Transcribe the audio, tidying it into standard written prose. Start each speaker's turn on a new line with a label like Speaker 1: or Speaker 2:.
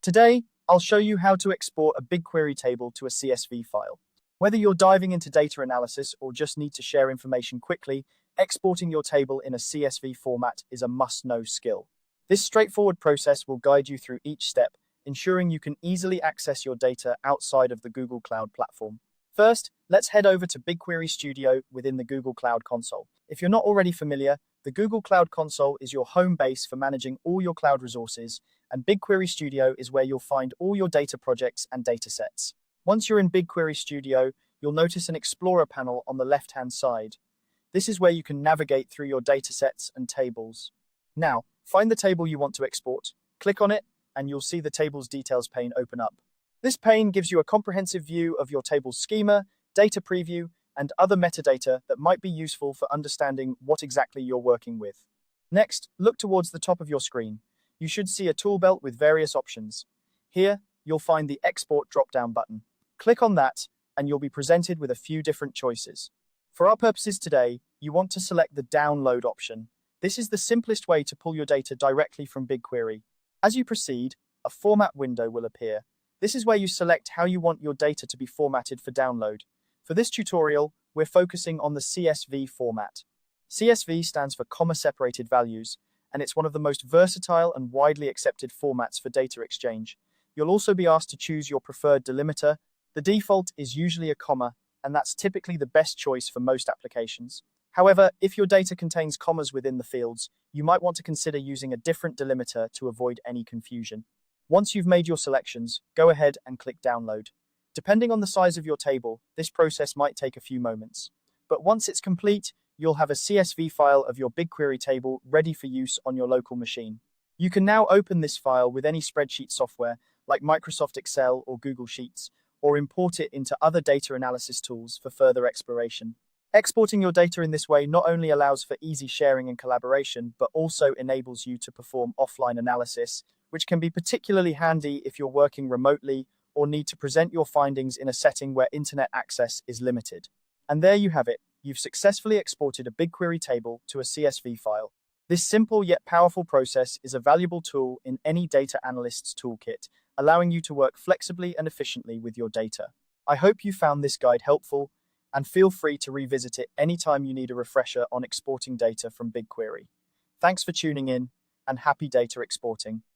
Speaker 1: Today, I'll show you how to export a BigQuery table to a CSV file. Whether you're diving into data analysis or just need to share information quickly, exporting your table in a CSV format is a must-know skill. This straightforward process will guide you through each step, ensuring you can easily access your data outside of the Google Cloud platform. First, let's head over to BigQuery Studio within the Google Cloud Console. If you're not already familiar, the Google Cloud Console is your home base for managing all your cloud resources, and BigQuery Studio is where you'll find all your data projects and datasets. Once you're in BigQuery Studio, you'll notice an Explorer panel on the left-hand side. This is where you can navigate through your datasets and tables. Now, find the table you want to export, click on it, and you'll see the table's details pane open up. This pane gives you a comprehensive view of your table's schema, data preview, and other metadata that might be useful for understanding what exactly you're working with. Next, look towards the top of your screen. You should see a tool belt with various options. Here, you'll find the Export drop-down button. Click on that, and you'll be presented with a few different choices. For our purposes today, you want to select the Download option. This is the simplest way to pull your data directly from BigQuery. As you proceed, a format window will appear. This is where you select how you want your data to be formatted for download. For this tutorial, we're focusing on the CSV format. CSV stands for comma-separated values, and it's one of the most versatile and widely accepted formats for data exchange. You'll also be asked to choose your preferred delimiter. The default is usually a comma, and that's typically the best choice for most applications. However, if your data contains commas within the fields, you might want to consider using a different delimiter to avoid any confusion. Once you've made your selections, go ahead and click Download. Depending on the size of your table, this process might take a few moments. But once it's complete, you'll have a CSV file of your BigQuery table ready for use on your local machine. You can now open this file with any spreadsheet software like Microsoft Excel or Google Sheets, or import it into other data analysis tools for further exploration. Exporting your data in this way not only allows for easy sharing and collaboration, but also enables you to perform offline analysis, which can be particularly handy if you're working remotely or need to present your findings in a setting where internet access is limited. And there you have it. You've successfully exported a BigQuery table to a CSV file. This simple yet powerful process is a valuable tool in any data analyst's toolkit, allowing you to work flexibly and efficiently with your data. I hope you found this guide helpful, and feel free to revisit it anytime you need a refresher on exporting data from BigQuery. Thanks for tuning in, and happy data exporting.